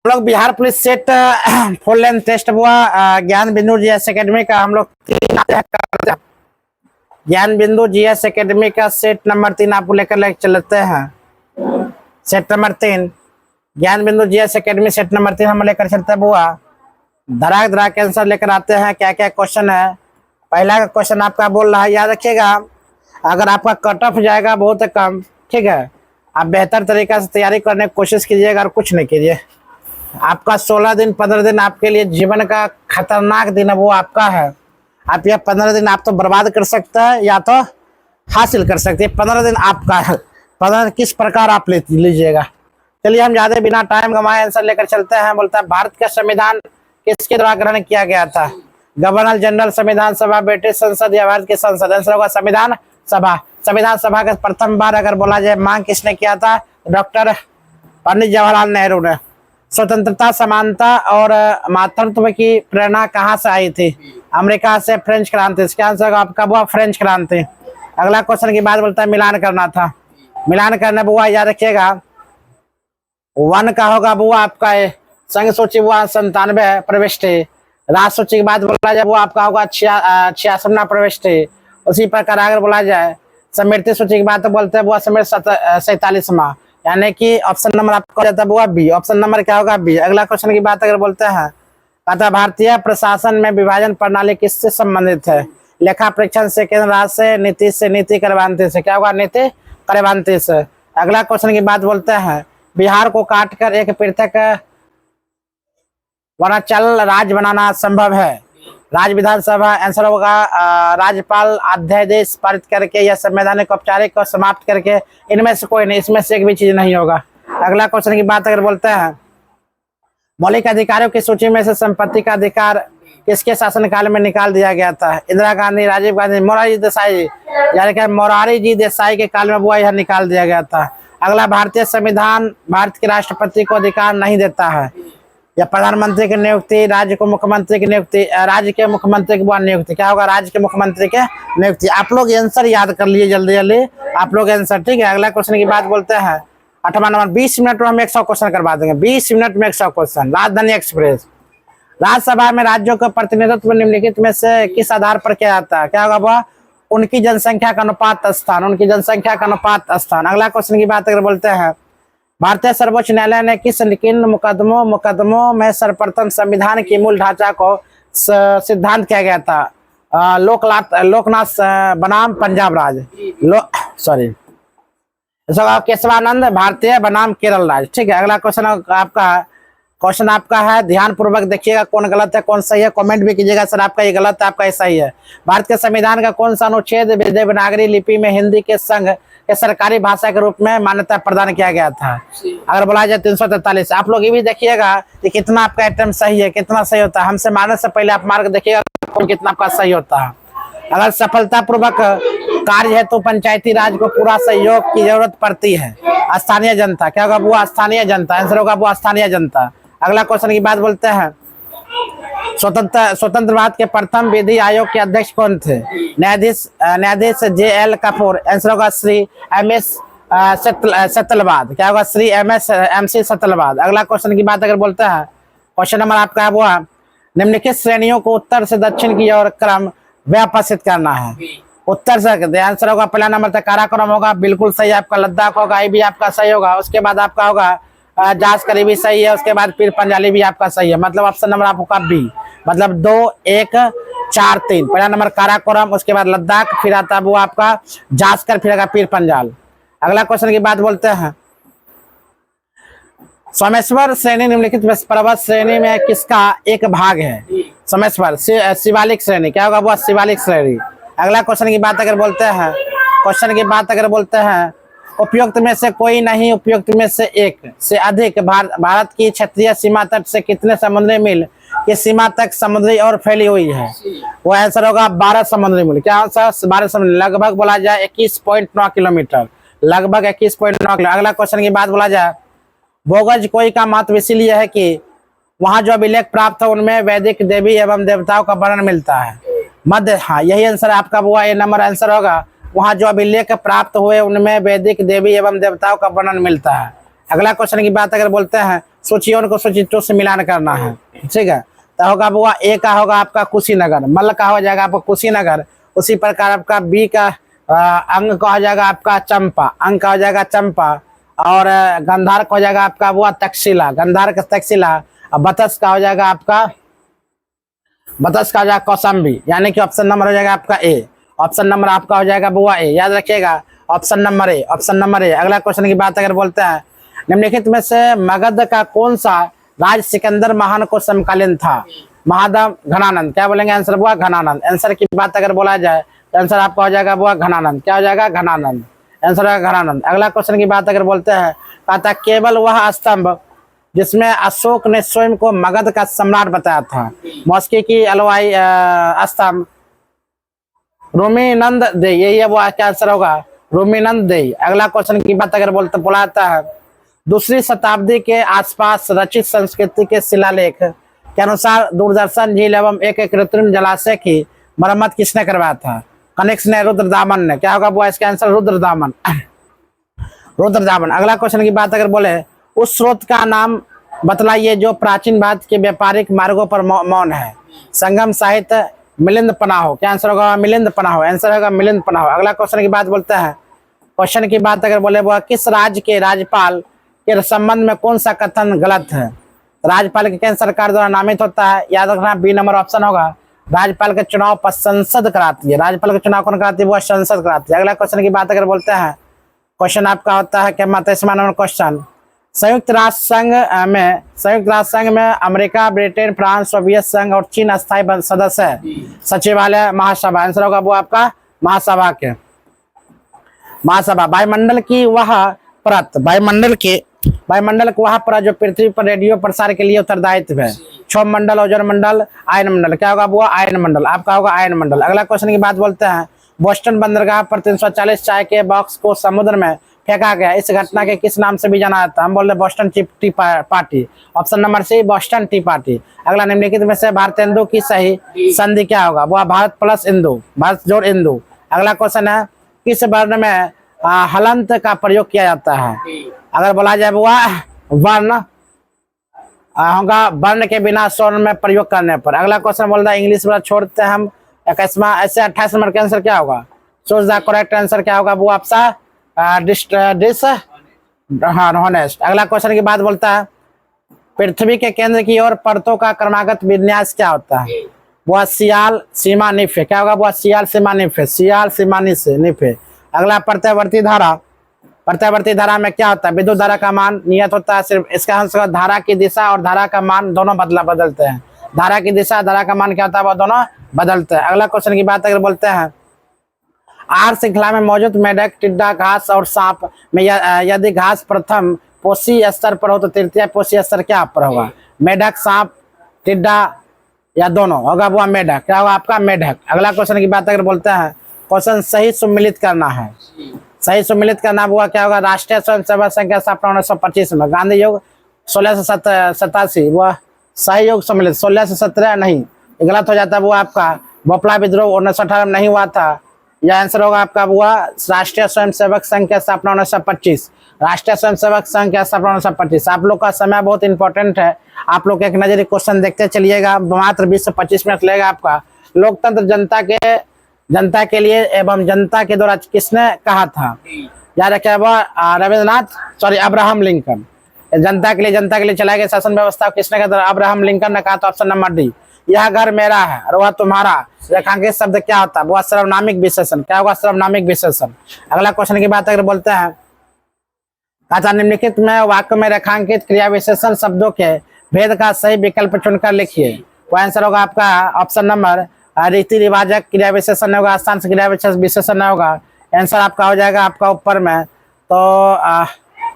लोग Bihar police set full length test हुआ ज्ञान बिंदु जीएस एकेडमी का। हम लोग ज्ञान बिंदु जीएस एकेडमी का सेट नंबर 3 आपको लेकर चलते हैं। सेट नंबर 3 ज्ञान बिंदु जीएस एकेडमी सेट नंबर 3 हम लेकर चलते हैं बुआ। धड़ाक धड़ाक के आंसर लेकर आते हैं। क्या क्या क्वेश्चन है। पहला क्वेश्चन आपका बोल रहा है, याद रखिएगा, अगर आपका कट ऑफ जाएगा बहुत कम, ठीक है, आप बेहतर तरीका से तैयारी करने की कोशिश कीजिएगा और कुछ नहीं कीजिए। आपका 16 दिन 15 दिन आपके लिए जीवन का खतरनाक दिन है, वो आपका है। आप यह 15 दिन आप तो बर्बाद कर सकते हैं या तो हासिल कर सकते हैं। 15 दिन आपका है, 15 दिन किस प्रकार आप लीजिएगा। चलिए हम ज्यादा बिना टाइम गंवाए आंसर लेकर चलते हैं। बोलता है भारत का संविधान किसके द्वारा ग्रहण किया गया था। गवर्नर जनरल, संविधान सभा, ब्रिटिश संसद या भारत की संसद। आंसर होगा संविधान सभा। संविधान सभा का प्रथम बार अगर बोला जाए मांग किसने किया था, डॉक्टर पंडित जवाहरलाल नेहरू ने। स्वतंत्रता, समानता और मातृत्व की प्रेरणा कहाँ से आई थी, अमेरिका से। फ्रेंच क्रांति। इसका आंसर आपका बुआ फ्रेंच क्रांति। अगला क्वेश्चन की बात बोलता है मिलान करना था। मिलान करना बुआ याद रखिएगा, 1 का होगा बुआ आपका संघ सूची बुआ 97 प्रविष्टि। राष्ट्र सूची की बात बोला जाए वो आपका होगा 86वां प्रविष्टि। उसी प्रकार अगर बोला जाए समृद्धि सूची की बात तो बोलते हैं वो समृद्धि 47वां, यानी कि ऑप्शन नंबर आपका जाता है वो बी। ऑप्शन नंबर क्या होगा बी। अगला क्वेश्चन की बात अगर बोलते हैं, कहता भारतीय प्रशासन में विभाजन प्रणाली किससे संबंधित है। लेखा परीक्षण से, केंद्र राज्य से, नीति से, नीति क्रियान्वयन से। क्या होगा नीति क्रियान्वयन से। अगला क्वेश्चन की बात बोलते हैं, बिहार को काटकर एक पृथक वनांचल राज्य बनाना संभव है। राज्य विधानसभा। आंसर होगा राज्यपाल अध्यादेश पारित करके या संवैधानिक औपचारिक को समाप्त करके। इनमें से कोई नहीं, इसमें से एक भी चीज नहीं होगा। अगला क्वेश्चन की बात अगर बोलते हैं, मौलिक अधिकारों की सूची में से संपत्ति का अधिकार किसके शासनकाल में निकाल दिया गया था। इंदिरा गांधी, राजीव गांधी, मोरारजी देसाई, यानी कि मोरारजी देसाई के काल में वो यह निकाल दिया गया था। अगला भारतीय संविधान भारत के राष्ट्रपति को अधिकार नहीं देता है या प्रधानमंत्री की नियुक्ति, राज्य को मुख्यमंत्री की नियुक्ति, राज्य के मुख्यमंत्री की नियुक्ति। क्या होगा राज्य के मुख्यमंत्री के नियुक्ति। आप लोग आंसर याद कर लिए जल्दी जल्दी आप लोग आंसर, ठीक है। अगला क्वेश्चन की बात बोलते हैं 8वां नंबर। 20 मिनट में हम 100 क्वेश्चन करवा देंगे। 20 मिनट में 100 क्वेश्चन। राजधानी एक्सप्रेस। राज्यसभा में राज्यों का प्रतिनिधित्व निम्नलिखित में से किस आधार पर किया जाता है। क्या होगा वह उनकी जनसंख्या का अनुपात स्थान। उनकी जनसंख्या का अनुपात स्थान। अगला क्वेश्चन की बात अगर बोलते हैं, भारतीय सर्वोच्च न्यायालय ने किन मुकदमों में सर्वप्रथम संविधान की मूल ढांचा को सिद्धांत किया गया था। लोकनाथ बनाम पंजाब राज, केशवानंद भारतीय बनाम केरल राज, ठीक है। अगला क्वेश्चन आपका है, ध्यान पूर्वक देखिएगा कौन गलत है कौन सही है। कमेंट भी कीजिएगा सर आपका ये गलत है आपका ये सही है। भारत के संविधान का कौन सा अनुच्छेद देवनागरी लिपि में हिंदी के संघ के सरकारी भाषा के रूप में मान्यता प्रदान किया गया था। अगर बोला जाए 343। आप लोग ये भी देखिएगा कि कितना आपका आइटम सही है, कितना सही होता है। हमसे मारने से पहले आप मार्क देखिएगा कितना आपका सही होता है। अगर सफलतापूर्वक कार्य है तो पंचायती राज को पूरा सहयोग की जरूरत पड़ती है। स्थानीय जनता। क्या होगा वो स्थानीय जनता। आंसर होगा वो स्थानीय जनता। अगला क्वेश्चन की बात बोलते हैं, स्वतंत्र भारत के प्रथम विधि आयोग के अध्यक्ष कौन थे। न्यायाधीश JL कपूर। आंसर होगा श्री MS सतलवाद। क्या होगा श्री MC सतलवाद। अगला क्वेश्चन की बात अगर बोलते हैं, क्वेश्चन नंबर आपका है वो निम्नलिखित श्रेणियों को उत्तर से दक्षिण की ओर क्रम व्यवस्थित करना है। उत्तर से आंसर होगा पहला नंबर तक काराकोरम होगा, बिल्कुल सही आपका। लद्दाख होगा, ये भी आपका सही होगा। उसके बाद आपका होगा जांच करी भी सही है। उसके बाद पीर पंजाली भी आपका सही है। मतलब ऑप्शन नंबर आपका बी, मतलब 2 1 4 3। पहला नंबर काराकोरम, उसके बाद लद्दाख, फिर आता है वो आपका जांचकर, फिर आएगा पीर पंजाल। अगला क्वेश्चन की बात बोलते हैं, सोमेश्वर श्रेणी निम्नलिखित पर्वत श्रेणी में किसका एक भाग है। सोमेश्वर शिवालिक श्रेणी। क्या होगा वो शिवालिक श्रेणी। अगला क्वेश्चन की बात अगर बोलते हैं, उपयुक्त में से कोई नहीं, उपयुक्त में से एक से अधिक। भारत की क्षेत्रीय सीमा तट से कितने समुद्री मील की सीमा तक समुद्री और फैली हुई है। वो आंसर होगा 12 समुद्री मील। क्या आंसर 12 समुद्री, लगभग बोला जाए 21.9 किलोमीटर, लगभग 21.9 किलोमीटर। अगला क्वेश्चन की बात बोला जाए, भोगज कोई का महत्व इसीलिए है कि वहाँ जो अभिलेख प्राप्त है उनमें वैदिक देवी एवं देवताओं का वर्णन मिलता है। मध्य, हाँ यही आंसर आपका वो ये नंबर आंसर होगा। वहाँ जो अभिलेख प्राप्त हुए उनमें वैदिक देवी एवं देवताओं का वर्णन मिलता है। अगला क्वेश्चन की बात अगर बोलते हैं, सोचिए उनको सूचित्रों से मिलान करना है। ठीक है, तो होगा बुआ ए का होगा आपका कुशीनगर, मल का हो जाएगा आपका कुशीनगर। उसी प्रकार आपका बी का अंग का हो जाएगा आपका चंपा, अंग का हो जाएगा चंपा। और गंधार का हो जाएगा आपका बुआ तक्षशिला, गंधार का तक्षशिला। और बतस का हो जाएगा आपका, बतस का हो जाएगा कौशाम्बी। यानी कि ऑप्शन नंबर हो जाएगा आपका ए। ऑप्शन नंबर आपका हो जाएगा बुआ ए, याद रखिएगा option number A, option number A. अगला क्वेश्चन की बात अगर बोलते हैं, निम्नलिखित में से मगध का कौन सा राज सिकंदर महान को समकालीन था? महादम घनानंद। क्या बोलेंगे आंसर बुआ? घनानंद। आंसर की बात अगर बोला जाए तो आंसर आपका हो जाएगा बुआ घनानंद। क्या हो जाएगा? घनानंद। आंसर है घनानंद। अगला क्वेश्चन की बात अगर बोलते हैं, कहा था केवल वह स्तंभ जिसमें अशोक ने स्वयं को मगध का सम्राट बताया था, मॉस्की की अलवाई स्तंभ रोमिनंद दे, यही है वो क्या आंसर होगा? रोमिनंद दे। अगला क्वेश्चन की बात अगर बोलते बोला जाता है, दूसरी शताब्दी के आसपास रचित संस्कृति के शिलालेख के अनुसार दूरदर्शन झील एवं एक कृत्रिम जलाशय की मरम्मत किसने करवाया था? कनिष्क ने, रुद्रदामन ने। क्या होगा वो इसका आंसर? रुद्रदामन, रुद्रदामन। अगला क्वेश्चन की बात अगर बोले, उस स्रोत का नाम बतलाइए जो प्राचीन भारत के व्यापारिक मार्गों पर मौन है। संगम साहित्य, मिलिंद पनाहो। क्या आंसर होगा? मिलिंद पनाहो। आंसर होगा मिलिंद पनाहो। अगला क्वेश्चन की बात बोलते हैं, क्वेश्चन की बात अगर बोले वो किस राज्य के राज्यपाल के संबंध में कौन सा कथन गलत है? राज्यपाल के केंद्र सरकार द्वारा नामित होता है, याद रखना बी नंबर ऑप्शन होगा। राज्यपाल के चुनाव पर संसद कराती है, राज्यपाल के चुनाव कौन कराती है? वो संसद कराती है। अगला क्वेश्चन की बात अगर बोलते हैं, क्वेश्चन आपका होता है क्या? 33वां नंबर क्वेश्चन, संयुक्त राष्ट्र संघ में अमेरिका, ब्रिटेन, फ्रांस, सोवियत संघ और चीन अस्थायी सदस्य है। सचिवालय, महासभा। आंसर होगा वो आपका महासभा के, महासभा। वायुमंडल की वह परत, वायुमंडल को वह परत जो पृथ्वी पर रेडियो प्रसार के लिए उत्तरदायित्व है। क्षोभ मंडल, ओजोन मंडल, आयन मंडल। क्या होगा वो? आयन मंडल। आपका होगा आयन मंडल। अगला क्वेश्चन की बात बोलते हैं, बोस्टन बंदरगाह पर 340 चाय के बॉक्स को समुद्र में फेंका गया, इस घटना के किस नाम से भी जाना जाता है? हम बोल रहे Boston tea party. Option number C, Boston tea party. अगला निम्नलिखित में से भारतेंदु की सही संधि क्या होगा? वह भारत प्लस इंदु, भारत जोड़ इंदु। अगला क्वेश्चन है, किस वर्ण में हलंत का प्रयोग किया जाता है? अगर बोला जाए वह वर्ण होगा वर्ण के बिना स्वर्ण में प्रयोग करने पर। अगला क्वेश्चन बोल रहा है, इंग्लिश वाला छोड़ते हैं हम। 21वां ऐसे 28 नंबर का आंसर क्या होगा? सोच द करेक्ट आंसर क्या होगा? वो आपका डिसऑनेस्ट। अगला क्वेश्चन की बात बोलता है, पृथ्वी के केंद्र की ओर परतों का क्रमागत विन्यास क्या होता है? वह सियाल, सीमा, निफे। क्या होगा? वह सियाल, सीमा, निफे, सियाल, सीमा, निफे। अगला प्रत्यावर्ती धारा, प्रत्यावर्ती धारा में क्या होता है? विद्युत धारा का मान नियत होता है सिर्फ। इसका आंसर धारा की दिशा और धारा का मान दोनों बदलते हैं। धारा की दिशा, धारा का मान क्या होता है? वो दोनों बदलते हैं। अगला क्वेश्चन की बात अगर बोलते हैं, आर श्रृंखला में मौजूद मेढक, टिड्डा, घास और सांप में यदि घास प्रथम पोषी स्तर पर हो तो तृतीय पोषी स्तर क्या पर होगा? मेढक, सांप, टिड्डा या दोनों? होगा वो मेढक। क्या होगा आपका? मेढक। अगला क्वेश्चन की बात अगर बोलते हैं, क्वेश्चन सही सम्मिलित करना है। सही सम्मिलित करना हुआ क्या होगा? राष्ट्रीय स्वयंसेवक संघ की स्थापना 1925 में। गांधी योग 1687, वह सही योग सम्मिलित 1617 नहीं, गलत हो जाता है वो आपका। भोपला विद्रोह 1918 में नहीं हुआ था। यह आंसर होगा आपका हुआ राष्ट्रीय स्वयंसेवक संघ की स्थापना 1925, राष्ट्रीय स्वयंसेवक संघ की स्थापना 1925। आप लोग का समय बहुत इंपॉर्टेंट है, आप लोग एक नजर क्वेश्चन देखते चलिएगा। मात्र 20 से 25 मिनट लगेगा आपका। लोकतंत्र जनता के लिए एवं जनता के द्वारा किसने कहा था? याद रखिए वो अब्राहम लिंकन। जनता के लिए चलाए गए शासन व्यवस्था किसने कहा था? अब्राहम लिंकन ने कहा था। Option number D. यह घर मेरा है और वह तुम्हारा, रेखांकित शब्द क्या होता है? वह सर्वनामिक विशेषण। क्या होगा? सर्वनामिक विशेषण। अगला क्वेश्चन की बात अगर बोलते हैं, अच्छा निम्नलिखित में वाक्य में रेखांकित क्रिया विशेषण शब्दों के भेद का सही विकल्प चुनकर लिखिए। वह आंसर होगा आपका ऑप्शन नंबर रीति रिवाजक क्रिया विशेषण होगा, स्थान क्रिया विशेषण होगा। आंसर आपका हो जाएगा आपका ऊपर में तो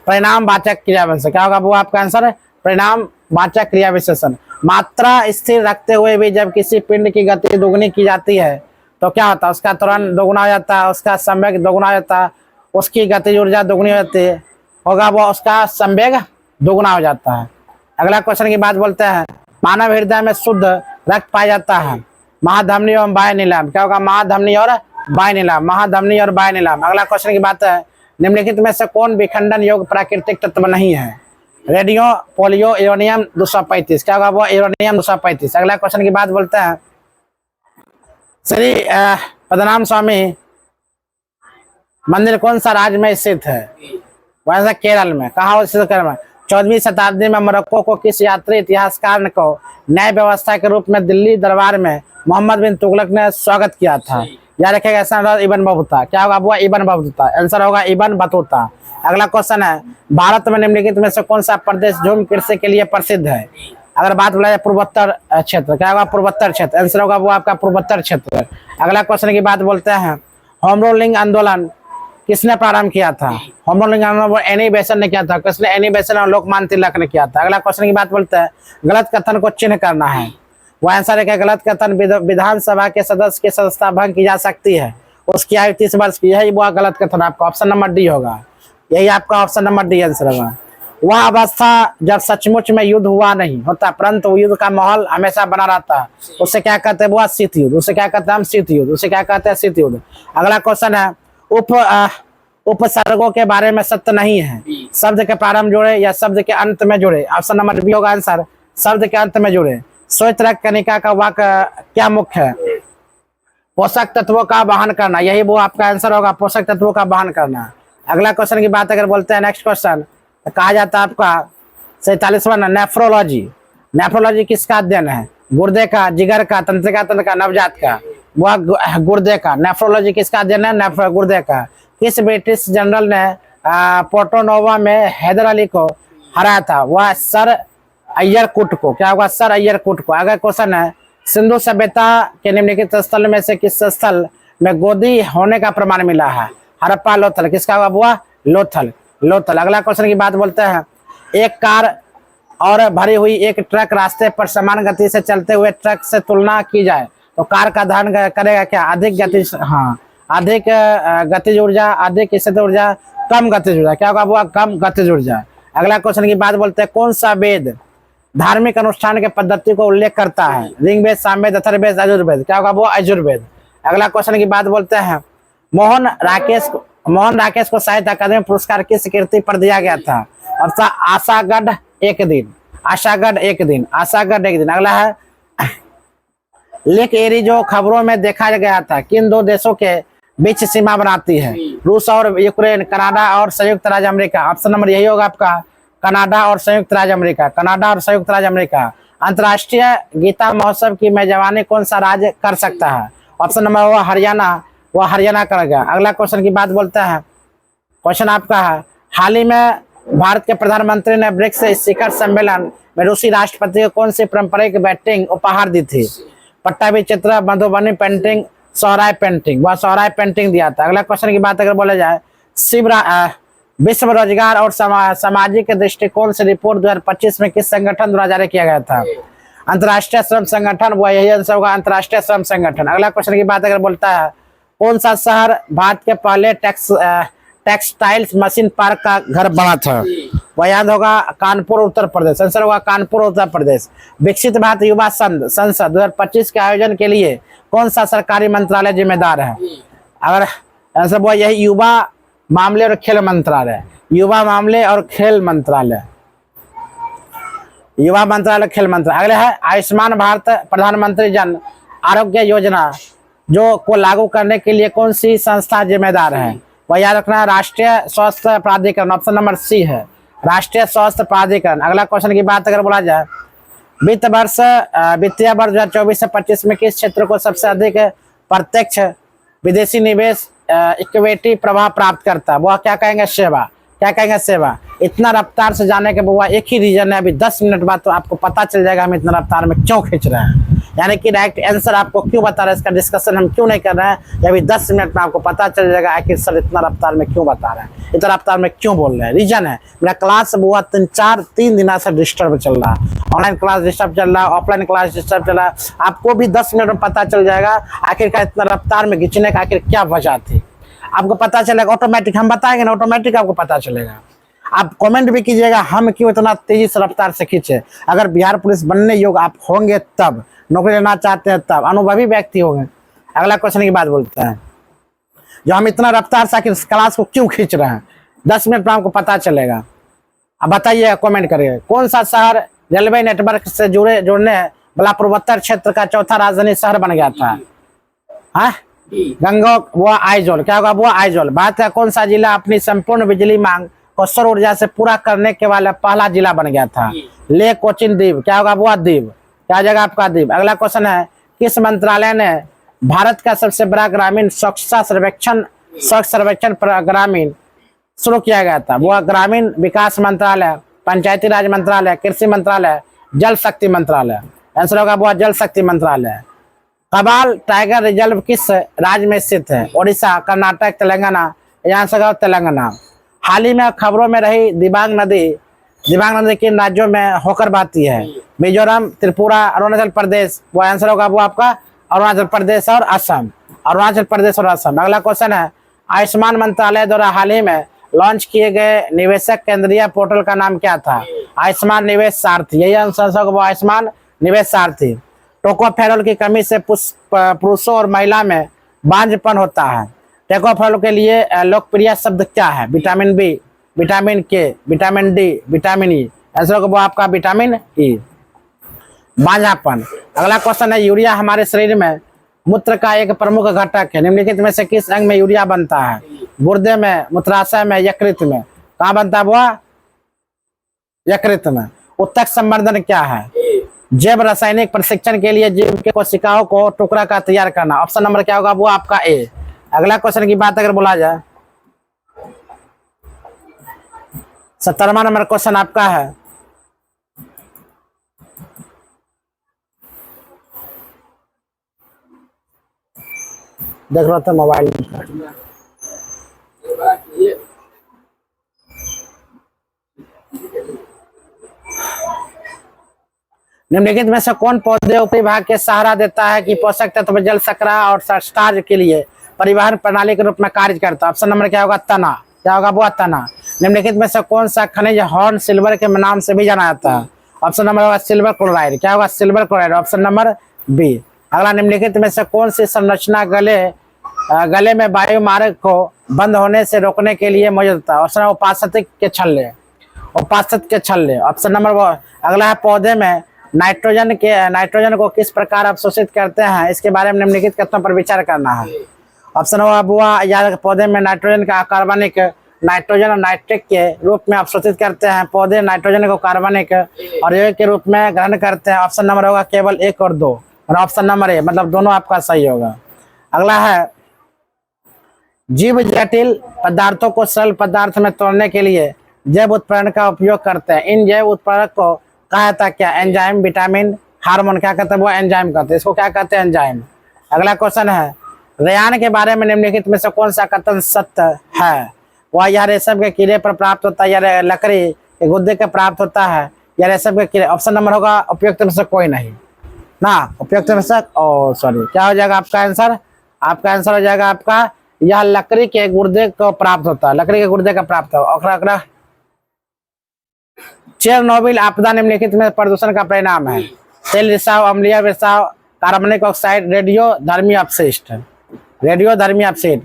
परिणाम वाचक क्रिया विशेषण। क्या होगा वो आपका आंसर? परिणाम वाचक क्रिया विशेषण। मात्रा स्थिर रखते हुए भी जब किसी पिंड की गति दोगुनी की जाती है तो क्या होता है? उसका त्वरण दोगुना हो जाता है, उसका संवेग दोगुना हो जाता है, उसकी गति ऊर्जा दोगुनी हो जाती है, होगा वो उसका संवेग दोगुना हो जाता है। अगला क्वेश्चन की बात बोलते हैं, मानव हृदय में शुद्ध रक्त पाया जाता है, महाधमनी एवं बाह्य नीलाम। क्या होगा? महाधमनी और बाह्य नीलाम, महाधमनी और बाह्य नीलाम। अगला क्वेश्चन की बात है, निम्नलिखित में से कौन विखंडन योग्य प्राकृतिक तत्व नहीं है? रेडियो पोलियो यूरेनियम 235, क्या होगा वो यूरेनियम 235। अगला क्वेश्चन की बात बोलते हैं, श्री पद्मनाभ स्वामी मंदिर कौन सा राज्य में स्थित है? वैसा केरल में। कहा स्थित? केरल में। 14वीं शताब्दी में मोरक्को को किस यात्री इतिहासकार को न्याय व्यवस्था के रूप में दिल्ली दरबार में मोहम्मद बिन तुगलक ने स्वागत किया था? याद रखेगा, ऐसा इबन बतूता। क्या होगा वो? Ibn Battuta. आंसर होगा इबन बतूता। अगला क्वेश्चन है, भारत में निम्नलिखित में से कौन सा प्रदेश झूम कृषि के लिए प्रसिद्ध है? अगर बात बोला जाए पूर्वोत्तर क्षेत्र, क्या होगा? पूर्वोत्तर क्षेत्र। आंसर होगा वो आपका पूर्वोत्तर क्षेत्र। अगला क्वेश्चन की बात बोलते हैं, होम रूलिंग आंदोलन किसने प्रारंभ किया था? होम रूलिंग आंदोलन एनी बेसेंट ने किया था। किसने? एनी बेसेंट और लोकमान्य तिलक ने किया था। अगला क्वेश्चन की बात बोलते हैं, गलत कथन को चिन्ह करना है। वो आंसर है कि गलत कथन विधानसभा के सदस्य की सदस्यता भंग की जा सकती है, उसकी आयु 30 वर्ष की। यही वो गलत कथन आपका ऑप्शन नंबर डी होगा। यही आपका ऑप्शन नंबर डी आंसर होगा। वह अवस्था जब सचमुच में युद्ध हुआ नहीं होता परंतु युद्ध का माहौल हमेशा बना रहता है, उसे क्या कहते हैं? वो शीत युद्ध। उसे क्या कहते हैं? हम शीत युद्ध। उसे क्या कहते हैं? शीत युद्ध। अगला क्वेश्चन है, उपसर्गों के बारे में सत्य नहीं है, शब्द के प्रारंभ जुड़े या शब्द के अंत में जुड़े? ऑप्शन नंबर बी होगा आंसर, शब्द के अंत में जुड़े। श्वेतरक्त कनिका का वाक्य क्या मुख्य है? पोषक तत्वों का वहन करना। यही वो आपका आंसर होगा, पोषक तत्वों का वहन करना। अगला क्वेश्चन की बात अगर बोलते हैं, नेक्स्ट क्वेश्चन कहा जाता है आपका 47वां नेफ्रोलॉजी। नेफ्रोलॉजी किसका अध्ययन है? गुर्दे का, जिगर का, तंत्रिका तंत्र का, नवजात का? वह गुर्दे का। नेफ्रोलॉजी किसका अध्ययन है? गुर्दे का। किस ब्रिटिश जनरल ने पोर्टोनोवा में हैदर अली को हराया था? वह सर अय्यर कुट को। क्या होगा? सर अय्यर कुट को। अगला क्वेश्चन है, सिंधु सभ्यता के निम्नलिखित स्थल में से किस स्थल में गोदी होने का प्रमाण मिला है? हड़प्पा, लोथल। किसका होगा? वो लोथल। लोथल। अगला क्वेश्चन की बात बोलते हैं, एक कार और भरी हुई एक ट्रक रास्ते पर समान गति से चलते हुए ट्रक से तुलना की जाए तो कार का दहन करेगा क्या? अधिक गति, हाँ, अधिक गतिज ऊर्जा, अधिक स्थिर ऊर्जा, कम गतिज ऊर्जा। क्या होगा? वो कम गतिज ऊर्जा। अगला क्वेश्चन की बात बोलते हैं, कौन सा वेद धार्मिक अनुष्ठान के पद्धति को उल्लेख करता है? ऋग्वेद, सामवेद, अथर्ववेद, यजुर्वेद? क्या होगा? वो यजुर्वेद। अगला क्वेश्चन की बात बोलते हैं, मोहन राकेश को साहित्य अकादमी पुरस्कार किस कृति पर दिया गया था? और आशागढ़ एक दिन। आशागढ़ एक दिन। आशागढ़ एक दिन। अगला है, लेक एरी जो खबरों में देखा गया था किन दो देशों के बीच सीमा बनाती है? रूस और यूक्रेन, कनाडा और संयुक्त राज्य अमेरिका? ऑप्शन नंबर यही होगा आपका, कनाडा और संयुक्त राज्य अमेरिका। कनाडा और संयुक्त राज्य अमेरिका। अंतर्राष्ट्रीय गीता महोत्सव की मेजबानी कौन सा राज्य कर सकता है? ऑप्शन नंबर वो हरियाणा। वह हरियाणा करेगा। अगला क्वेश्चन की बात बोलते हैं, क्वेश्चन आपका है, हाल ही में भारत के प्रधानमंत्री ने ब्रिक्स शिखर सम्मेलन में रूसी राष्ट्रपति को कौन सी पारंपरिक पेंटिंग उपहार दी थी? पट्टाभी चित्र, मधुबनी पेंटिंग, सोहराय पेंटिंग? वह सोहराय पेंटिंग दिया था। अगला क्वेश्चन की बात अगर बोला जाए, विश्व रोजगार और सामाजिक दृष्टिकोण से रिपोर्ट 2025 में किस संगठन द्वारा जारी किया गया था? अंतर्राष्ट्रीय श्रम संगठन। वह यही आंसर होगा, अंतर्राष्ट्रीय श्रम संगठन। अगला क्वेश्चन की बात अगर बोलता है, कौन सा शहर भारत के पहले टेक्सटाइल्स मशीन पार्क का घर बना था? वह याद होगा, कानपुर उत्तर प्रदेश। आंसर होगा कानपुर उत्तर प्रदेश। विकसित भारत युवा संसद 2025 के आयोजन के लिए कौन सा सरकारी मंत्रालय जिम्मेदार है? अगर आंसर वो यही, युवा मामले और खेल मंत्रालय। युवा मामले और खेल मंत्रालय। युवा मंत्रालय, खेल मंत्रालय। अगले है, आयुष्मान भारत प्रधानमंत्री जन आरोग्य योजना जो को लागू करने के लिए कौन सी संस्था जिम्मेदार है? वह याद रखना है, राष्ट्रीय स्वास्थ्य प्राधिकरण। ऑप्शन नंबर सी है, राष्ट्रीय स्वास्थ्य प्राधिकरण। अगला क्वेश्चन की बात अगर बोला जाए, वित्तीय वर्ष 2024 से 25 में किस क्षेत्र को सबसे अधिक प्रत्यक्ष विदेशी निवेश इक्विटी प्रभाव प्राप्त करता है? वह क्या कहेंगे? सेवा। क्या कहेंगे? सेवा। इतना रफ्तार से जाने के बुआ एक ही रीजन है, अभी 10 मिनट बाद तो आपको पता चल जाएगा हम इतना रफ्तार में क्यों खींच रहे हैं, यानी कि डायरेक्ट आंसर आपको क्यों बता रहे हैं, इसका डिस्कशन हम क्यों नहीं कर रहे हैं, अभी 10 मिनट में आपको पता चल जाएगा आखिर सर इतना रफ्तार में क्यों बता रहे हैं, इतना रफ्तार में क्यों बोल रहे हैं। रीजन है, मेरा क्लास बुआ 3 दिन से डिस्टर्ब चल रहा है, ऑनलाइन क्लास डिस्टर्ब चल रहा है, ऑफलाइन क्लास डिस्टर्ब चल रहा है। आपको भी 10 मिनट में पता चल जाएगा आखिरकार इतना रफ्तार में खींचने का आखिर क्या वजह थी, आपको पता चलेगा ऑटोमेटिक। हम बताएंगे ना, ऑटोमेटिक आपको पता चलेगा। आप कमेंट भी कीजिएगा हम क्यों इतना तेजी से रफ्तार से खींचे। अगर बिहार पुलिस बनने योग्य आप होंगे तब, नौकरी लेना चाहते हैं तब, अनुभवी व्यक्ति होंगे। अगला क्वेश्चन की बात बोलते हैं, जो हम इतना रफ्तार से आखिर क्लास को क्यों खींच रहे हैं, 10 मिनट में आपको पता चलेगा। अब बताइए, कमेंट करिए, कौन सा शहर रेलवे नेटवर्क से जुड़ने वाला पूर्वोत्तर क्षेत्र का चौथा राजधानी शहर बन गया था? हाँ, गंगोह वो आइजोल। क्या होगा? वो आइजोल। भारत का कौन सा जिला अपनी संपूर्ण बिजली मांग को सौर ऊर्जा से पूरा करने के वाला पहला जिला बन गया था? ले कोचिन द्वीप। क्या होगा? वो द्वीप। क्या जगह आपका द्वीप? अगला क्वेश्चन है, किस मंत्रालय ने भारत का सबसे बड़ा ग्रामीण स्वच्छता सर्वेक्षण ग्रामीण शुरू किया गया था? वो ग्रामीण विकास मंत्रालय, पंचायती राज मंत्रालय, कृषि मंत्रालय, जल शक्ति मंत्रालय। आंसर होगा वो जल शक्ति मंत्रालय। कबाल टाइगर रिजर्व किस राज्य में स्थित है? ओडिशा, कर्नाटक, तेलंगाना। यहाँ से तेलंगाना। हाल ही में खबरों में रही दिबांग नदी किन राज्यों में होकर बहती है? मिजोरम, त्रिपुरा, अरुणाचल प्रदेश। वो आंसर होगा वो आपका अरुणाचल प्रदेश और असम। अरुणाचल प्रदेश और असम। अगला क्वेश्चन है, आयुष्मान मंत्रालय द्वारा हाल ही में लॉन्च किए गए निवेशक केंद्रीय पोर्टल का नाम क्या था? आयुष्मान निवेश सारथी। यही आंसर होगा वो आयुष्मान निवेश सारथी। टोकोफेरोल की कमी से पुरुषों और महिला में बांझपन होता है। टोकोफेरोल के लिए लोकप्रिय शब्द क्या है? विटामिन बी, विटामिन के, vitamin D, vitamin E. Answer होगा वो आपका विटामिन ई। बांझापन। अगला क्वेश्चन है, यूरिया हमारे शरीर में मूत्र का एक प्रमुख घटक है। निम्नलिखित में से किस अंग में यूरिया बनता है? गुर्दे में, मूत्राशय में, यकृत में। कहाँ बनता है वो? यकृत में। उत्तक संवर्धन क्या है? जैव रासायनिक प्रशिक्षण के लिए जीव के कोशिकाओं को टुकड़ा का तैयार करना। ऑप्शन नंबर क्या होगा? वो आपका ए। अगला क्वेश्चन की बात अगर बोला जाए, 17वां नंबर क्वेश्चन आपका है, देख रहा था मोबाइल में। निम्नलिखित में से कौन पौधे ऊपरी भाग के सहारा देता है कि पोषक तत्व जल शर्करा और स्टार्च के लिए परिवहन प्रणाली के रूप में कार्य करता है? ऑप्शन नंबर क्या होगा? तना। क्या होगा? वो तना। निम्नलिखित में से कौन सा खनिज हॉर्न सिल्वर के नाम से भी जाना जाता है? ऑप्शन नंबर होगा सिल्वर क्लोराइड। क्या होगा? Silver chloride. Option number B. अगला, निम्नलिखित में से कौन सी संरचना गले में वायु मार्ग को बंद होने से रोकने के लिए मौजूद होता है? ऑप्शन उपास्थि के छल्ले। उपास्थि के छल्ले। ऑप्शन नंबर वो। अगला है, पौधे में नाइट्रोजन को किस प्रकार अवशोषित करते हैं? इसके बारे में निम्नलिखित कथनों पर विचार करना है। ऑप्शन हुआ या पौधे में नाइट्रोजन का कार्बनिक नाइट्रोजन और नाइट्रिक के रूप में अवशोषित करते हैं। पौधे नाइट्रोजन को कार्बनिक और यौगिक के रूप में ग्रहण करते हैं। ऑप्शन नंबर होगा केवल 1 और 2, और ऑप्शन नंबर ए, मतलब दोनों आपका सही होगा। अगला है, जीव जटिल पदार्थों को सरल पदार्थ में तोड़ने के लिए जैव उत्प्रेरण का उपयोग करते हैं। इन जैव उत्प्रेरक को कहा जाता है क्या? Enzyme, vitamin, hormone. क्या कहते हैं? वो एंजाइम कहते हैं। इसको क्या कहते हैं? एंजाइम। अगला क्वेश्चन है, रेयान के बारे में निम्नलिखित में से कौन सा कथन सत्य है? वह यह रेशम के कीड़े पर प्राप्त होता है, या लकड़ी के गुद्दे के प्राप्त होता है, या रेशम के कीड़े? ऑप्शन नंबर होगा उपयुक्त में से कोई नहीं ना। उपयुक्त में से सॉरी, क्या हो जाएगा आपका आंसर? आपका आंसर हो जाएगा आपका, यह लकड़ी के गुर्दे को प्राप्त होता है। लकड़ी के गुर्दे का प्राप्त होगा। चेरनोबिल आपदा निम्नलिखित में प्रदूषण का परिणाम है? तेल रिसाव, अम्लीय रिसाव, कार्बनिक ऑक्साइड, रेडियोधर्मी अपशिष्ट। रेडियोधर्मी अपशिष्ट।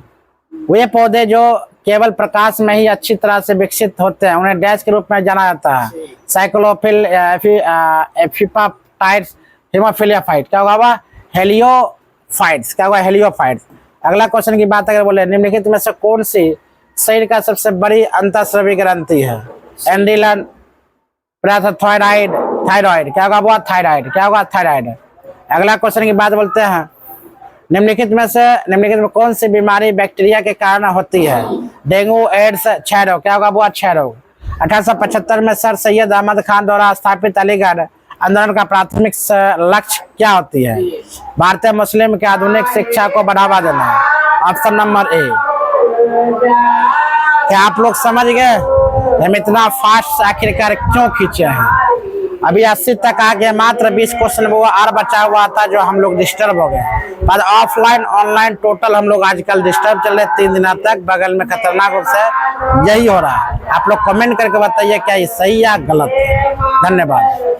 वे पौधे जो केवल प्रकाश में ही अच्छी तरह से विकसित होते हैं उन्हें डैश के रूप में जाना जाता है? साइक्लोफिल, एफिपाटाइड्स, हेमोफिलिया फाइट। क्या होगा? हेलियोफाइट्स। क्या होगा? हेलियोफाइट्स। अगला क्वेश्चन की बात अगर बोले, निम्नलिखित में से कौन सी शरीर का सबसे बड़ी अंतःस्रावी ग्रंथि है? एंडिलन, पैराथायराइड, थायराइड। क्या होगा? वो थायराइड। क्या होगा? थायराइड। अगला क्वेश्चन की बात बोलते हैं, निम्नलिखित में कौन सी बीमारी बैक्टीरिया के कारण होती है? डेंगू, एड्स, क्षय रोग। क्या होगा? वो क्षय रोग। 1875 में सर सैयद अहमद खान द्वारा स्थापित अलीगढ़ आंदोलन का प्राथमिक लक्ष्य क्या होती है? भारतीय मुस्लिम के आधुनिक शिक्षा को बढ़ावा देना। Option number A. क्या आप लोग समझ गए हम इतना फास्ट आखिरकार क्यों खींचे हैं? अभी 80 तक आ गए, मात्र 20 क्वेश्चन वो और बचा हुआ था जो हम लोग डिस्टर्ब हो गए। पर ऑफलाइन ऑनलाइन टोटल हम लोग आजकल डिस्टर्ब चल रहे 3 दिनों तक। बगल में खतरनाक रूप से यही हो रहा है। आप लोग कमेंट करके बताइए क्या ये सही या गलत है। धन्यवाद।